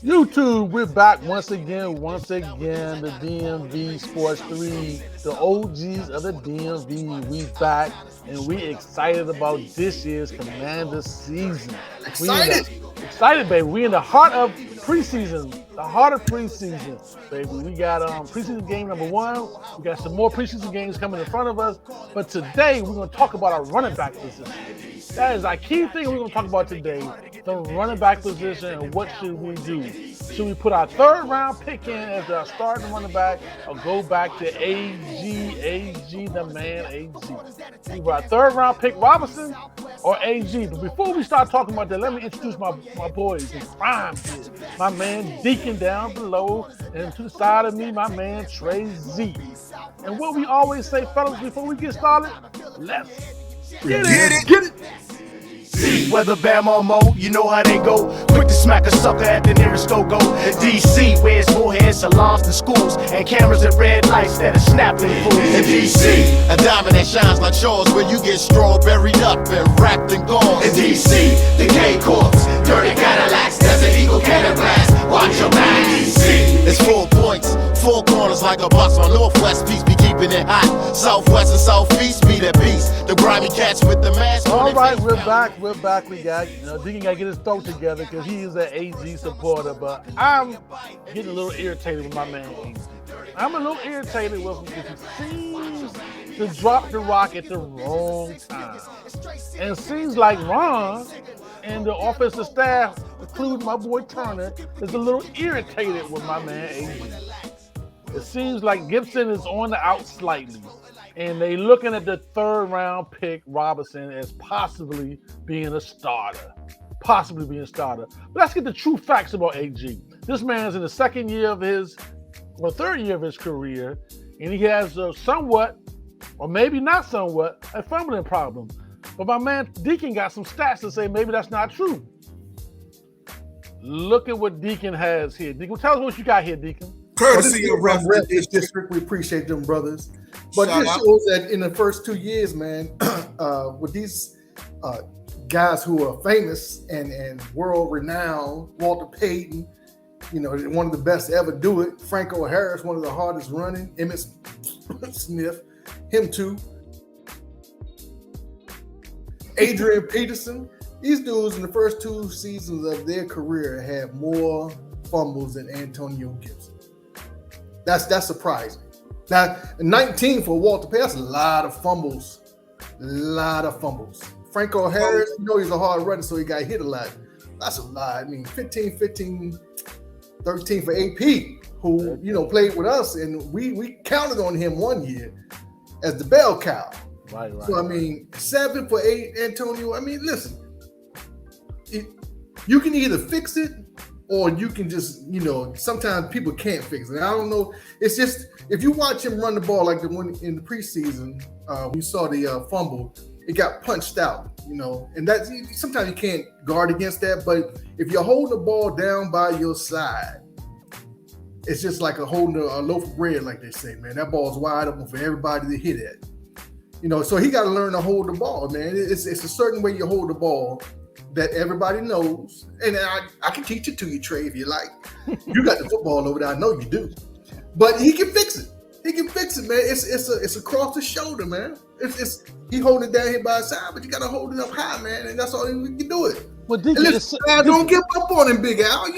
YouTube, we're back once again. The DMV Sports 3, the OGs of the DMV. We back, and we excited about this year's Commanders season. Excited, baby. We in the heart of preseason. Baby. We got preseason game number 1. We got some more preseason games coming in front of us. But today, we're going to talk about our running back position. That is our key thing we're going to talk about today, the running back position and what should we do. Should we put our third round pick in as our starting running back or go back to AG, the man AG? Either our third round pick Robinson or AG. But before we start talking about that, let me introduce my boys in crime here. My man Deacon down below, and to the side of me, my man Trey Z. And what we always say, fellas, before we get started, let's get it. See, whether Bam or Mo, you know how they go. Quick to smack a sucker at the nearest go-go. In DC, where it's more hair salons than schools, and cameras and red lights that are snapping fools. In DC, a diamond that shines like Shaw's, where you get strawberried up and wrapped in gauze. In DC, the K-Corps, dirty Cadillacs, Desert Eagle cannon blast. Watch your back, DC. It's 4 points, 4 corners like a box. My Northwest piece be keeping it hot. Southwest and Southeast be that beast. The grimy cats with the mask. All right, we're back. We got, Deacon got to get his throat together because he is an AG supporter. But I'm getting a little irritated with my man AG. I'm a little irritated with him because he seems to drop the rock at the wrong time. And it seems like Ron and the offensive staff, including my boy Turner, is a little irritated with my man AG. It seems like Gibson is on the out slightly. And they looking at the third round pick Robinson as possibly being a starter. But let's get the true facts about AG. This man's in the third year of his career, and he has somewhat, or maybe not somewhat, a fumbling problem. But my man Deacon got some stats to say maybe that's not true. Look at what Deacon has here. Deacon, tell us what you got here, Deacon. Courtesy of Ref District, we appreciate them brothers. But this shows that in the first 2 years, man, with these guys who are famous and world-renowned, Walter Payton, one of the best to ever do it, Franco Harris, one of the hardest running, Emmitt Smith, him too, Adrian Peterson. These dudes in the first 2 seasons of their career had more fumbles than Antonio Gibson. That's surprising. Now, 19 for Walter Payton, that's a lot of fumbles. Franco Harris, he's a hard runner, so he got hit a lot. That's a lot. I mean, 15, 13 for AP, who, played with us, and we counted on him 1 year as the bell cow. Right. So, 7 for 8, Antonio. Listen, you can either fix it or you can just, sometimes people can't fix it. I don't know. It's just, if you watch him run the ball like the one in the preseason, we saw the fumble, it got punched out, and that's, sometimes you can't guard against that. But if you're holding the ball down by your side, it's just like holding a loaf of bread, like they say, man. That ball's wide open for everybody to hit at. So he got to learn to hold the ball, man. It's a certain way you hold the ball that everybody knows, and I can teach it to you, Trey, if you like. You got the football over there, I know you do. But he can fix it. Man. It's across the shoulder, man. He holding it down here by his side, but you got to hold it up high, man, and that's all he can do it. Well, Deacon, don't give up on him, Big Al.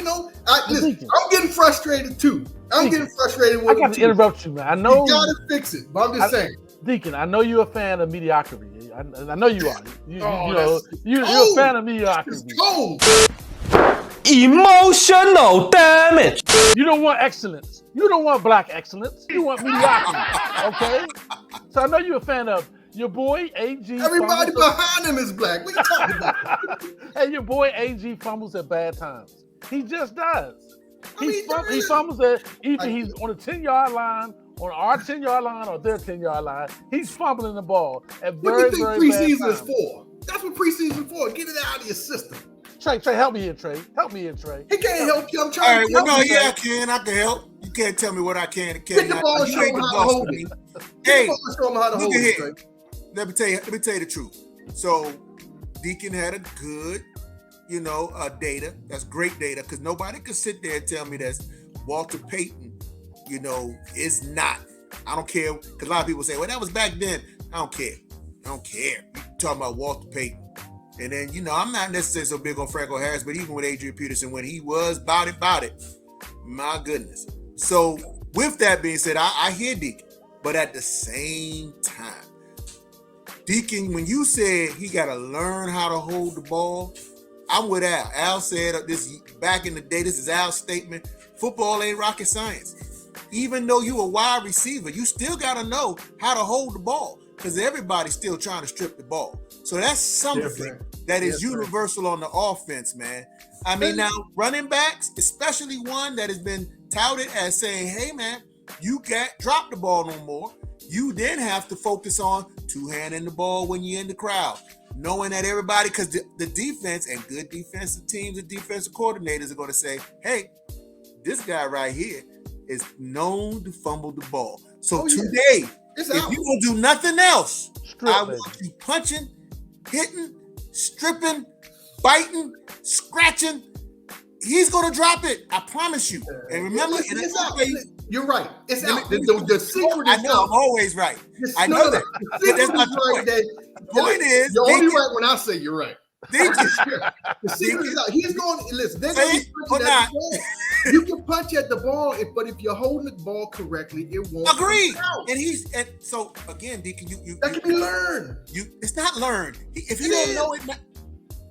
Listen, I'm getting frustrated too. I got to interrupt you, man. I know you got to fix it, but I'm just saying. Deacon, I know you're a fan of mediocrity. I know you are. You're a fan of mediocrity. Emotional damage. You don't want excellence. You don't want black excellence. You want mediocrity. Okay? So I know you're a fan of your boy AG. Everybody behind him is black. What are you talking about? Hey, your boy AG fumbles at bad times. He just does. He fumbles at either he's on the 10-yard line, on our 10-yard line, or their 10-yard line. He's fumbling the ball at very, very bad times. What do you think preseason is for? That's what preseason is for. Get it out of your system. Trey, help me here, Trey. He can't help you. I'm trying to help you. I can help. You can't tell me what I can and cannot. Get the ball and show him how to hold it. Hey, show him how to hold it, Trey. Let me tell you the truth. So, Deacon had a good data. That's great data because nobody could sit there and tell me that Walter Payton, is not. I don't care because a lot of people say, well, that was back then. I don't care. You talking about Walter Payton. And then, I'm not necessarily so big on Franco Harris, but even with Adrian Peterson, when he was about it, my goodness. So with that being said, I hear Deacon, but at the same time, Deacon, when you said he got to learn how to hold the ball, I'm with Al. Al said this back in the day, this is Al's statement, football ain't rocket science. Even though you a wide receiver, you still got to know how to hold the ball because everybody's still trying to strip the ball. So that's something that is universal on the offense, man. I mean, now running backs, especially one that has been touted as saying, hey, man, you can't drop the ball no more. You then have to focus on two-handing the ball when you're in the crowd, knowing that everybody, because the defense and good defensive teams and defensive coordinators are going to say, hey, this guy right here is known to fumble the ball. So today, if you don't do nothing else, I want you punching, hitting, stripping, biting, scratching. He's going to drop it. I promise you. And remember, you're right. It's out. The secret is I know. out. I'm always right. I know that. That's not the point. The point is, you're only right when I say you're right. The secret is out. He's going. Listen, they're going to be punching at the ball. You can punch at the ball, but if you're holding the ball correctly, it won't. Agreed. And so again, Deacon, you that can be learned. It's not learned. If you don't know it,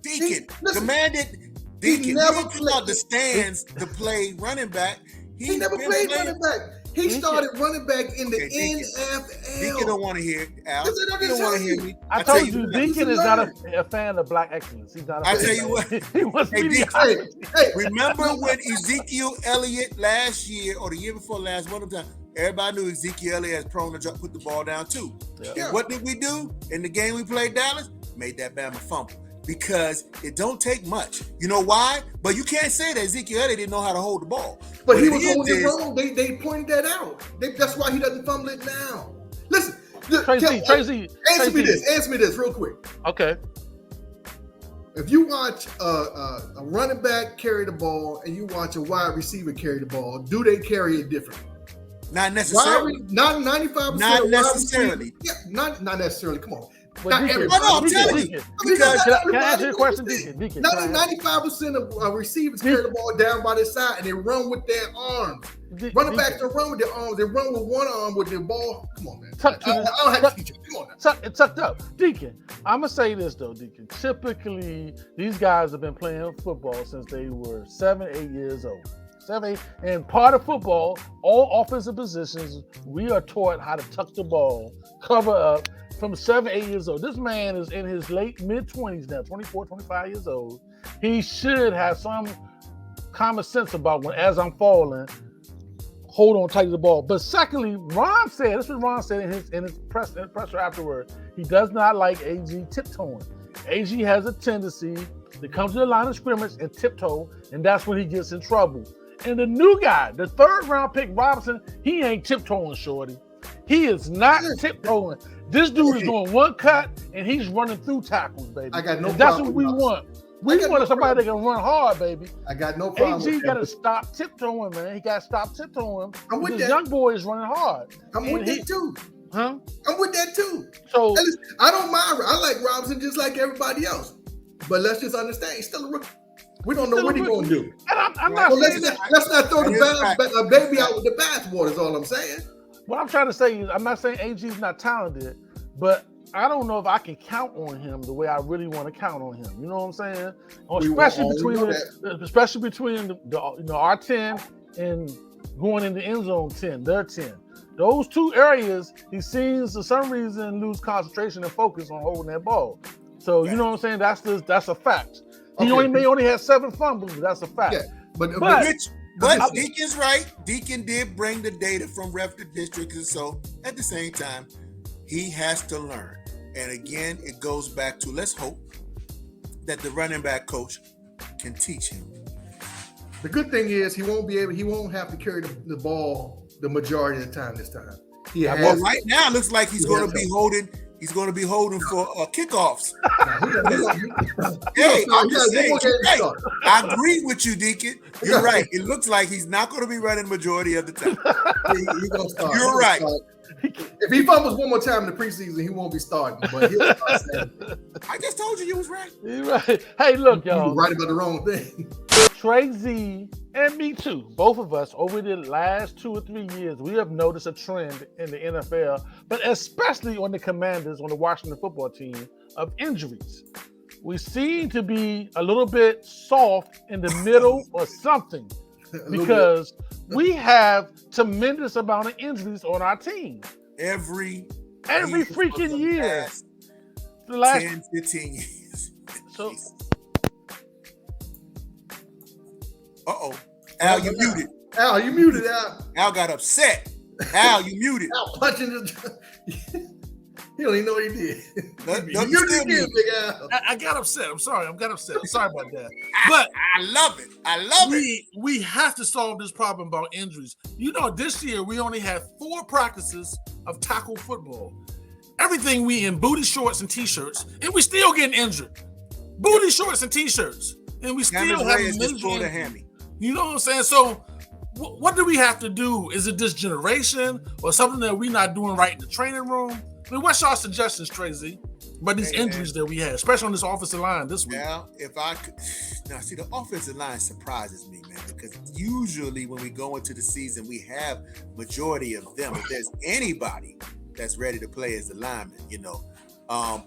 Deacon, the man did. He Deacon, never played the stands to play running back. He never played running back. He started running back in the NFL. Deacon don't want to hear Al. He don't want to hear me. I told you, Deacon is not a fan of black excellence. He's not. I tell you what. He wants remember when Ezekiel Elliott last year or the year before last, one of the time, everybody knew Ezekiel Elliott is prone to put the ball down too. Yeah. What did we do in the game we played Dallas? Made that Bama fumble. Because it don't take much. You know why? But you can't say that Ezekiel Elliott didn't know how to hold the ball. But he was holding it wrong. They pointed that out. That's why he doesn't fumble it now. Listen, Tracy, answer me this real quick. Okay. If you watch a running back carry the ball and you watch a wide receiver carry the ball, do they carry it differently? Not necessarily. Not 95%. Not necessarily. Yeah, not necessarily. Come on. Not everybody. I'm telling you. Can I answer your question, Deacon? 95% of receivers carry the ball down by their side and they run with their arms. Running backs don't run with their arms. They run with one arm with their ball. Come on, man. I don't have to teach you. Come on now. Tucked up. Deacon, I'm going to say this, though, Deacon. Typically, these guys have been playing football since they were 7, 8 years old. 7, 8. And part of football, all offensive positions, we are taught how to tuck the ball, cover up, from 7, 8 years old. This man is in his mid-20s now, 24, 25 years old. He should have some common sense about when, as I'm falling, hold on tight to the ball. But secondly, Ron said in his presser afterward, he does not like AG tiptoeing. AG has a tendency to come to the line of scrimmage and tiptoe, and that's when he gets in trouble. And the new guy, the third-round pick, Robinson, he ain't tiptoeing, shorty. He is not tiptoeing. This dude is doing one cut and he's running through tackles, baby. I got no problem. That's what we want. We want somebody that can run hard, baby. I got no problem. AG got to stop tiptoeing, man. He got to stop tiptoeing. I'm with this that. Young boy is running hard. I'm with that too. Huh? I'm with that too. So I don't mind. I like Robinson just like everybody else. But let's just understand, he's still a rookie. We don't know what he's going to do. And I'm not saying let's not throw the baby out with the bathwater is all I'm saying. What I'm trying to say is I'm not saying AG's not talented, but I don't know if I can count on him the way I really want to count on him. You know what I'm saying? Especially between the our 10 and going in the end zone 10, their 10. Those two areas, he seems for some reason lose concentration and focus on holding that ball. So you know what I'm saying? That's a fact. He may only have 7 fumbles, but that's a fact. Yeah, but Deacon's right. Deacon did bring the data from ref to district, and so at the same time, he has to learn. And again, it goes back to let's hope that the running back coach can teach him. The good thing is he won't have to carry the ball the majority of the time this time. Right now it looks like he's going to be holding He's going to be holding for kickoffs. Hey, I'm just saying, you're right. I agree with you, Deacon. You're right. It looks like he's not going to be running the majority of the time. He's gonna start. You're right. If he fumbles one more time in the preseason, he won't be starting. But he'll start saying, I just told you was right. You're right. Hey, look, you were y'all. right about the wrong thing. Trey Z and me too, both of us over the last 2 or 3 years, we have noticed a trend in the NFL, but especially on the Commanders, on the Washington football team, of injuries. We seem to be a little bit soft in the middle or something because we have tremendous amount of injuries on our team. Every freaking year. The last 10, 15 years. So, Al, you muted. Al, you muted, Al. Al got upset. Al, you muted. Al punching his... He don't even know what he did. I got upset. I'm sorry. I'm sorry about that. But I love it. I love it. We have to solve this problem about injuries. You know, this year we only had 4 practices of tackle football. Everything we in booty shorts and t-shirts, and we still getting injured. Booty shorts and t-shirts, and we still have major hammy. You know what I'm saying? So what do we have to do? Is it this generation or something that we're not doing right in the training room? I mean, what's your suggestions, Tracy, about these injuries that we had, especially on this offensive line this week? Now, if I could, see, the offensive line surprises me, man, because usually when we go into the season, we have majority of them. If there's anybody that's ready to play as a lineman, you know.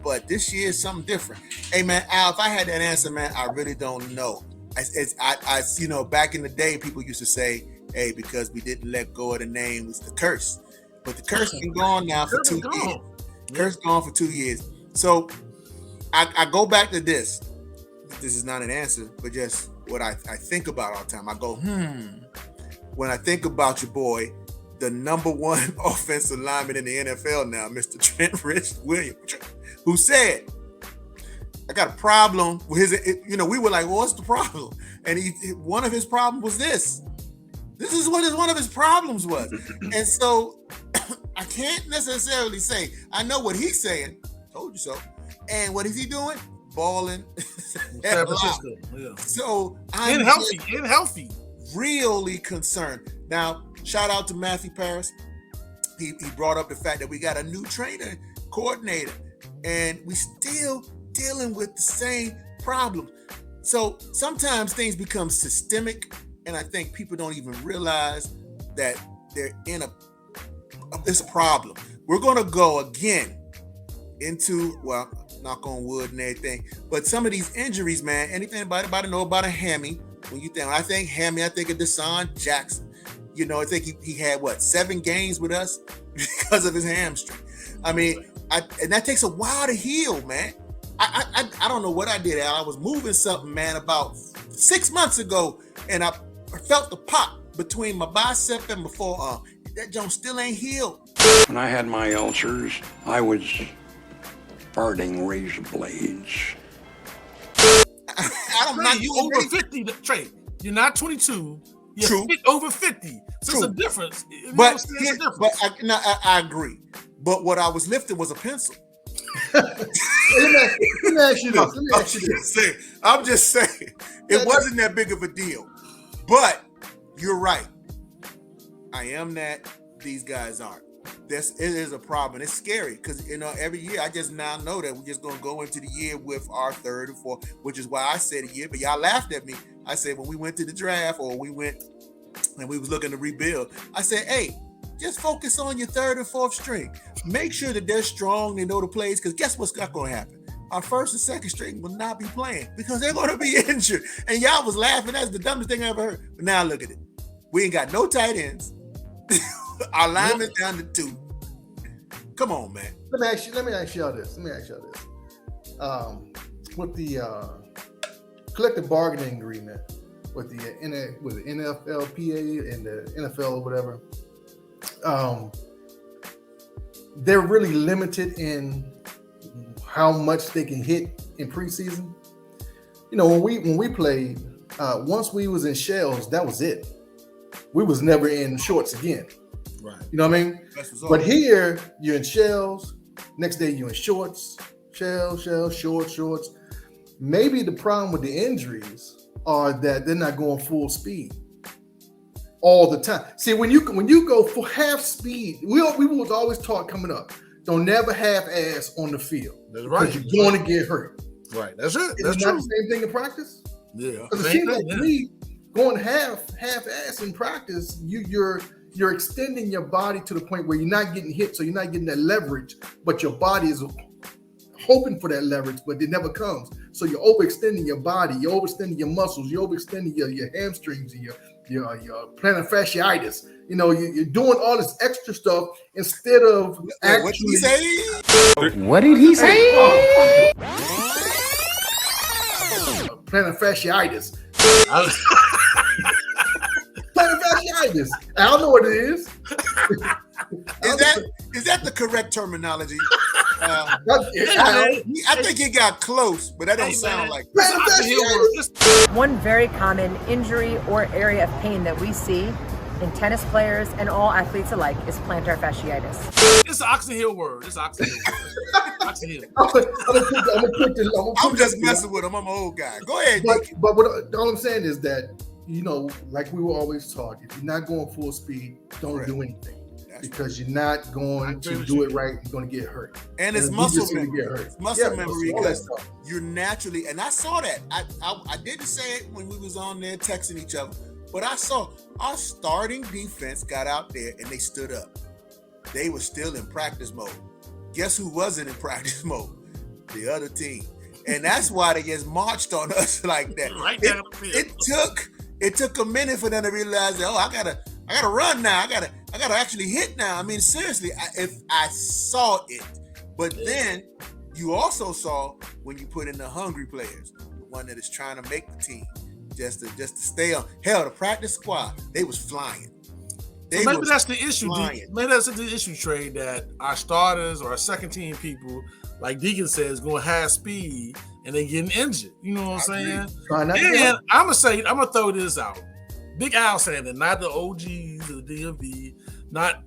But this year is something different. Hey, man, Al, if I had that answer, man, I really don't know. I you know, back in the day, people used to say, hey, because we didn't let go of the name, it was the curse. But the curse been gone now for 2 years. Curse gone for 2 years. So I go back to this. This is not an answer, but just what I think about all the time. I go, when I think about your boy, the number 1 offensive lineman in the NFL now, Mr. Trent Williams, who said, I got a problem with his, you know, we were like, well, what's the problem? And one of his problems was this. This is what one of his problems was. And so I can't necessarily say, I know what he's saying. Told you so. And what is he doing? Balling. Yeah. So I'm healthy. Really concerned. Now, shout out to Matthew Paris. He brought up the fact that we got a new trainer, coordinator, and we still dealing with the same problem. So sometimes things become systemic, and I think people don't even realize that they're in it's a problem. We're gonna go again into, well, knock on wood and everything, but some of these injuries, man, anything anybody know about a hammy? When I think hammy, I think of Deshaun Jackson. You know, I think he had 7 games with us because of his hamstring. I mean, and that takes a while to heal, man. I don't know what I did, Al. I was moving something, man, about 6 months ago, and I felt the pop between my bicep and my forearm. That joint still ain't healed. When I had my ulcers, I was farting razor blades. You over 50, Trey. You're not 22. You're True. Over 50. So True. it's a difference. I agree. But what I was lifting was a pencil. Let me ask you this. I'm just saying, it wasn't that big of a deal. But you're right. I am that. These guys aren't. It is a problem. It's scary because, you know, every year I just now know that we're just going to go into the year with our 3rd and 4th, which is why I said a year. But y'all laughed at me. I said when we went to the draft or we went and we was looking to rebuild, I said, hey, just focus on your 3rd and 4th string. Make sure that they're strong, they know the plays, because guess what's not going to happen? Our 1st and 2nd string will not be playing because they're going to be injured. And y'all was laughing. That's the dumbest thing I ever heard. But now look at it. We ain't got no tight ends. Our linemen down to 2. Come on, man. Let me ask y'all this. With the collective bargaining agreement with the NFLPA and the NFL or whatever, they're really limited in how much they can hit in preseason. You know, when we played, once we was in shells, that was it. We was never in shorts again. Right. You know what I mean? But here, you're in shells, Next day you're in shorts, shorts. Maybe the problem with the injuries are that they're not going full speed all the time. See, when you go for half speed, we was always taught coming up, don't never half-ass on the field. That's right. Because you're going to get hurt. Right. That's it. Is That's it not true. the same thing in practice? Yeah. Because it seems like me going half-ass in practice, you're extending your body to the point where you're not getting hit, so you're not getting that leverage, but your body is hoping for that leverage, but it never comes. So you're overextending your body, you're overextending your muscles, you're overextending your hamstrings, and your plantar fasciitis. You know, you're doing all this extra stuff instead of actually. What did he say? What did he say? Plantar fasciitis. Plantar fasciitis. I don't know what it is. Is that the correct terminology? I I think he got close, but that don't sound like it. One very common injury or area of pain that we see in tennis players and all athletes alike is plantar fasciitis. It's an Oxon Hill word. It's Oxon Hill word. Oxon Hill. I'm just messing with him. I'm an old guy. Go ahead. But what all I'm saying is that, you know, like we were always taught, if you're not going full speed, don't do anything. Because you're not going to do it right, you're going to get hurt. And it's muscle memory. It's muscle memory all because that stuff. you're naturally, and I saw that. I didn't say it when we was on there texting each other, but I saw our starting defense got out there and they stood up. They were still in practice mode. Guess who wasn't in practice mode? The other team. And that's why they just marched on us like that. Right down the field. It took a minute for them to realize that, I gotta run now. I gotta actually hit now. I mean, seriously, if I saw it, but then you also saw when you put in the hungry players, the one that is trying to make the team, just to stay on. Hell, the practice squad, they was flying. Maybe that's the issue. Maybe that's the issue, Trey, that our starters or our second team people, like Deacon says, going high speed and they getting injured. You know what I'm saying? And I'm gonna throw this out. Big Al saying that, not the OGs of the DMV, not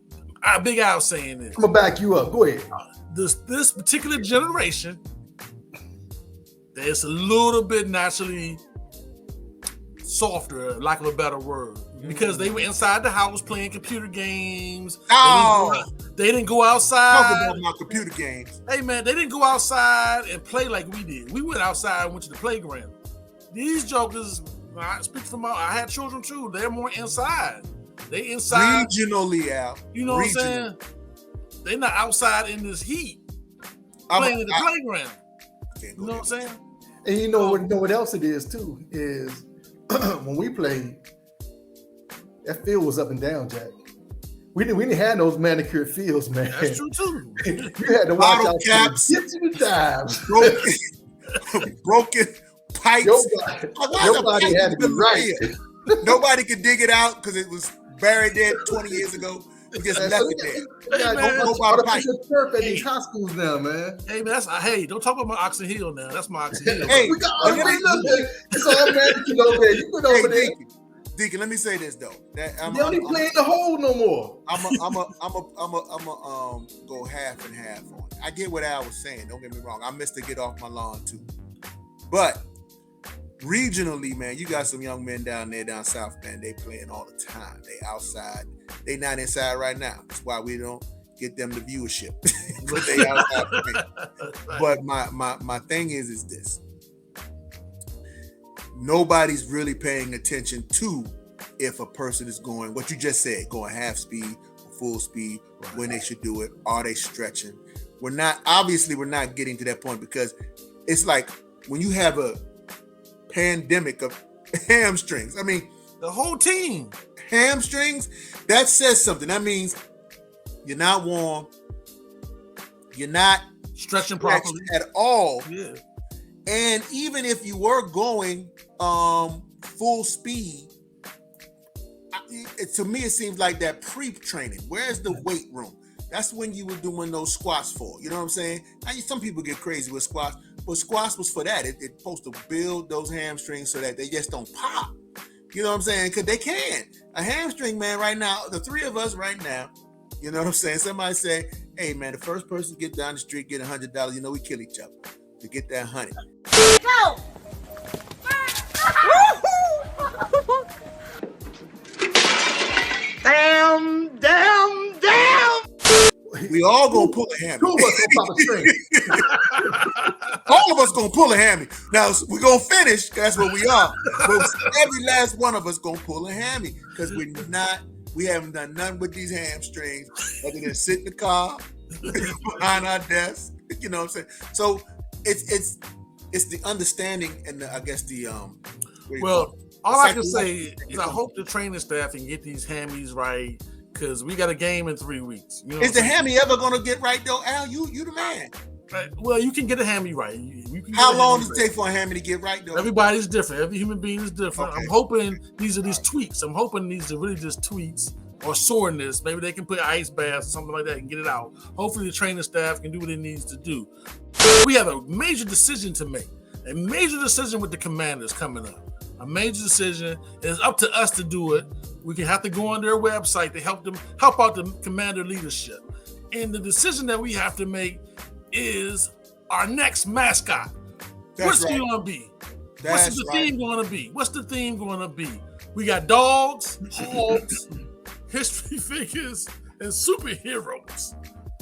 Big Al saying this. I'm gonna back you up. Go ahead. This particular generation, there's a little bit naturally softer, lack of a better word, because they were inside the house playing computer games. They didn't go outside. Talk about my computer games. Hey man, they didn't go outside and play like we did. We went outside and went to the playground. These jokers, I speak for I had children too. They're more inside. They inside regionally out. You know what I'm saying? They're not outside in this heat playing in the playground. You know what I'm saying? And you know what else it is too is when we played, that field was up and down, Jack. We didn't have those manicured fields, man. That's true too. You had to watch out caps, get to the dives, broken pipes. Your body had to be right. Nobody could dig it out because it was buried there 20 years ago. We just left it there. Turf at these high schools now, man. Hey man, don't talk about my Oxon Hill now. That's my Oxon Hill. Hey, it's all manicured over there. You put over there. Deacon, let me say this though. They don't even play in the hole no more. I'm a go half and half on it. I get what Al was saying. Don't get me wrong. I missed to get off my lawn too. But regionally, man, you got some young men down south, man. They playing all the time. They outside. They not inside right now. That's why we don't get them the viewership. But they outside. But my thing is this. Nobody's really paying attention to if a person is going, what you just said, going half speed or full speed, when they should do it. Are they stretching? We're not getting to that point because it's like when you have a pandemic of hamstrings. I mean, the whole team. Hamstrings, that says something. That means you're not warm. You're not stretching properly at all. Yeah. And even if you were going full speed, to me it seems like that pre-training. Where's the weight room? That's when you were doing those squats for. You know what I'm saying? Now, some people get crazy with squats, but squats was for that. It's supposed to build those hamstrings so that they just don't pop. You know what I'm saying? Because they can. A hamstring, man, right now, the three of us right now, you know what I'm saying? Somebody say, Hey man, the first person to get down the street get $100. You know we kill each other to get that $100. Go! Damn. We all gonna pull a hammy. Two of us gonna pop a string. All of us gonna pull a hammy. Now we're gonna finish. 'Cause that's what we are. But every last one of us gonna pull a hammy because we haven't done nothing with these hamstrings other than sit in the car behind our desk. You know what I'm saying? So it's the understanding and I guess the Well, all I can say is I hope the training staff can get these hammies right because we got a game in 3 weeks. You know is the hammy ever gonna get right though, Al? You the man. Well, you can get a hammy right. You can How long does it take for a hammy to get right though? Everybody's different. Every human being is different. Okay. I'm hoping these are these tweaks. I'm hoping these are really just tweaks or soreness. Maybe they can put ice baths or something like that and get it out. Hopefully the training staff can do what it needs to do. We have a major decision to make. A major decision with the Commanders coming up. A major decision. It's up to us to do it. We can have to go on their website to help out the Commander leadership. And the decision that we have to make is our next mascot. What's it going to be? What's the theme going to be? What's the theme going to be? We got dogs, hogs, history figures, and superheroes.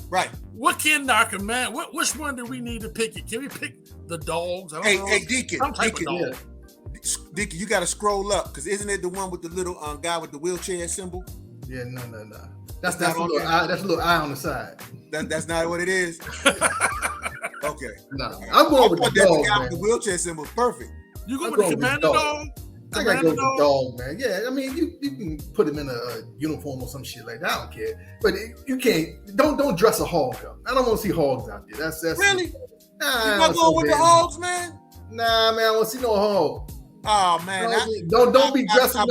Right. What can our command? Which one do we need to pick? Can we pick the dogs? I don't know. Hey, Deacon. Some type of dog. Deacon, you got to scroll up because isn't it the one with the little guy with the wheelchair symbol? Yeah, no. That's a little eye on the side. That's not what it is. Okay. No, I'm going with the dog, guy man. with the wheelchair symbol is perfect. You go with the Commander dog? I gotta go with the dog, man. Yeah, I mean, you can put him in a uniform or some shit like that. I don't care, but you can't. Don't dress a hog up. I don't want to see hogs out there. That's really. Nah, you not going with the hogs, man? Nah, man. I want to see no hog. Oh man, don't be dressing up.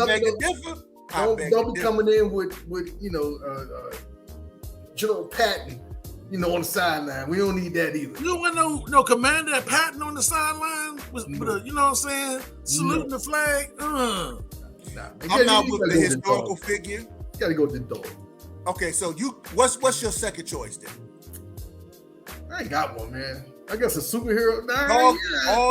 Don't be coming in with General Patton, on the sideline. We don't need that either. You don't want no Commander Patton on the sideline with a, you know what I'm saying, saluting the flag. Nah, I'm not with the historical figure. You gotta go with the dog. Okay, so what's your second choice then? I ain't got one, man. I guess a superhero. Nah, dog,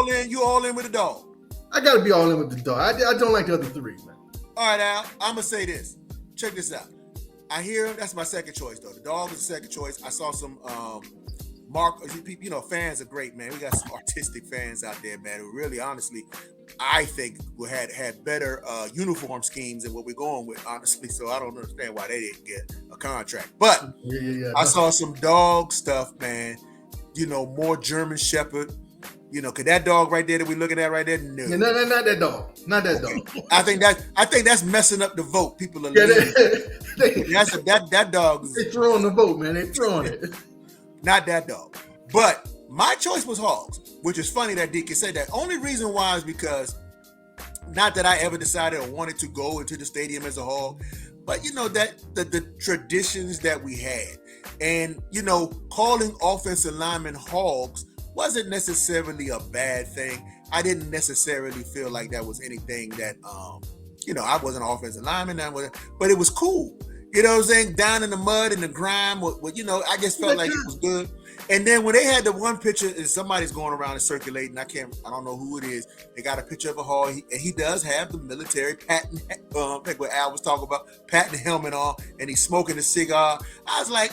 yeah. You all in with the dog. I gotta be all in with the dog. I don't like the other three, man. All right, Al, I'm gonna say this. Check this out. I hear that's my second choice though. The dog is the second choice. I saw some fans are great, man. We got some artistic fans out there, man, who really honestly I think we had better uniform schemes than what we're going with, honestly. So I don't understand why they didn't get a contract. But I saw some dog stuff, man. More German Shepherd. Cause that dog right there that we're looking at right there, no. Yeah, not that dog. Not that dog. I think that's messing up the vote. People are that dog. They throwing the vote, man. They throwing it. Not that dog. But my choice was hogs, which is funny that Deacon said that. Only reason why is because not that I ever decided or wanted to go into the stadium as a hog, but that the traditions that we had, and calling offensive linemen hogs wasn't necessarily a bad thing. I didn't necessarily feel like that was anything that, I wasn't an offensive lineman, but it was cool. You know what I'm saying? Down in the mud and the grime, I just felt like it was good. And then when they had the one picture, and somebody's going around and circulating, I don't know who it is. They got a picture of a hog, and he does have the military patent, like what Al was talking about, patent helmet on, and he's smoking a cigar. I was like,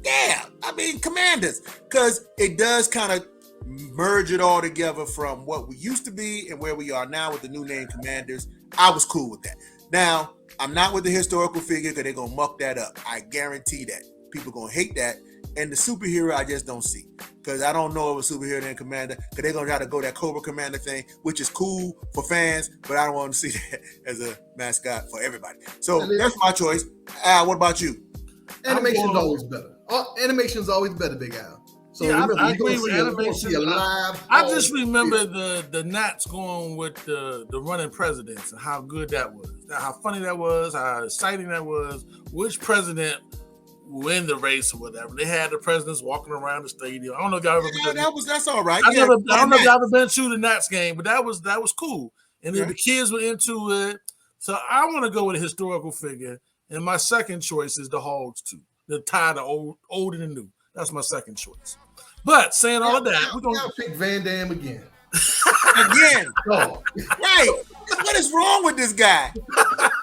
yeah, I mean, Commanders, because it does kind of merge it all together from what we used to be and where we are now with the new name Commanders. I was cool with that. Now, I'm not with the historical figure because they're going to muck that up. I guarantee that. People going to hate that. And the superhero, I just don't see. Because I don't know of a superhero named Commander, because they're going to try to go that Cobra Commander thing, which is cool for fans, but I don't want to see that as a mascot for everybody. So that's my choice. Al, what about you? Animation's always better. Animation's always better, Big Al. So yeah, remember, I agree with animation. I just remember the Nats going with the running presidents and how good that was, how funny that was, how exciting that was. Which president win the race or whatever? They had the presidents walking around the stadium. I don't know if y'all ever been. That's all right. I don't know if y'all ever been to the Nats game, but that was cool. And then the kids were into it. So I want to go with a historical figure, and my second choice is the Hogs too. the tide of old and the new. That's my second choice. But saying all of that, we're I'll pick Van Damme again. Again. Oh. Right. What is wrong with this guy?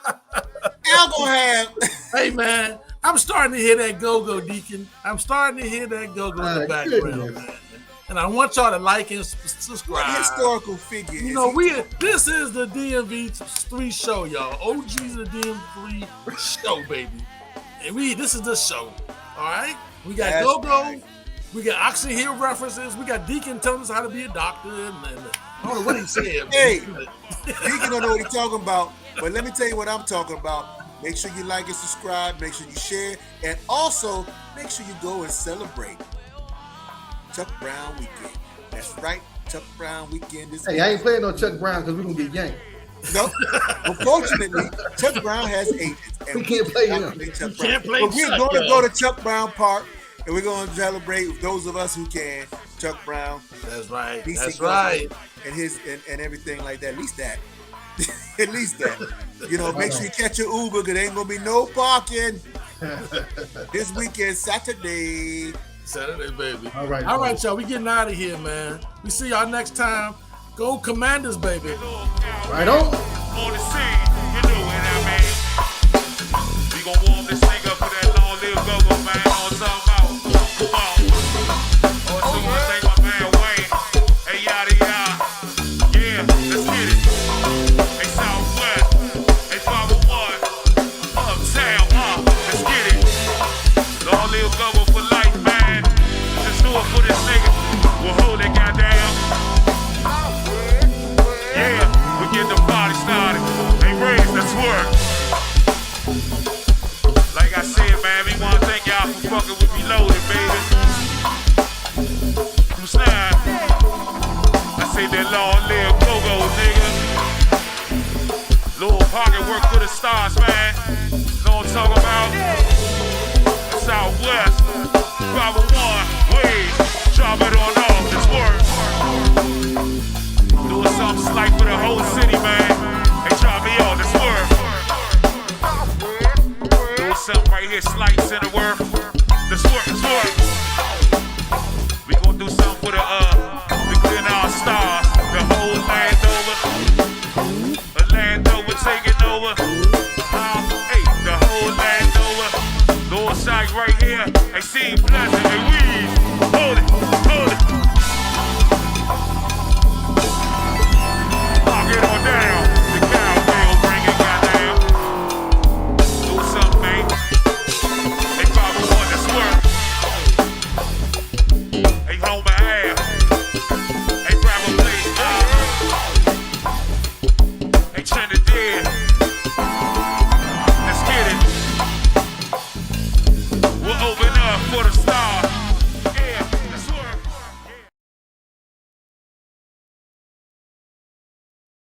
Al gonna have. Hey man, I'm starting to hear that go-go, Deacon. I'm starting to hear that go-go in the background, man. And I want y'all to like and subscribe. What historical figure You is know, he? this is the DMV3 show, y'all. OG's the DMV3 show, baby. And this is the show. All right? We got That's go-go. right. We got Oxy Hill references. We got Deacon telling us how to be a doctor. And I don't know what he said. Hey, Deacon don't know what he's talking about. But let me tell you what I'm talking about. Make sure you like and subscribe. Make sure you share. And also, make sure you go and celebrate Chuck Brown weekend. That's right. Chuck Brown weekend is. Hey, I ain't playing no Chuck Brown because we're going to get yanked. No. Unfortunately, Chuck Brown has agents. And We can't play him. Chuck can't play Brown. But we're Chuck, going to yo. go to Chuck Brown Park. And we're going to celebrate with those of us who can. Chuck Brown. That's right. DC That's right. And his and everything like that. At least that. At least that. You know, make sure you catch your Uber because there ain't gonna be no parking. This weekend, Saturday, baby. All right, y'all. We getting out of here, man. We see y'all next time. Go Commanders, baby. Right on. On the scene, you know what I mean. We gon' warm this thing up for that long little go-go, man. On talking about. Come on. Also, wanna thank my man Wayne. Hey, yada yada. Yeah, let's get it. Hey, Southwest. Hey, 501. Uptown, let's get it. Long little go-go for life, man. Just do it for this nigga. We'll hold it, goddamn. Yeah, we get the party started. Hey, Raise, let's work. Like I said, man, we want to thank y'all for fucking with me loaded, baby. From Snap, I say that long live go-go, nigga. Little pocket work for the stars, man. Know what I'm talking about? Southwest, 501, Waves, drop it on off, let's work. Doing something slight for the whole city, man. Hey, drop me on, let's work. Doing something right here, slights in the work. Let's work, let's work. We gon' do something for the Glen All Stars. The whole land over. The land over taking over. Hey, the whole land over. Northside right here. Hey, see Pleasant, hey, Weed. Hold it, hold it. Lock it on down. The cowbell bring it, goddamn. Do something, man. Hey, 501, let's work. Hey, Homer Ave. Hey, Bravo Place. Hey, Trinidad. Let's get it. We'll open up for the stars.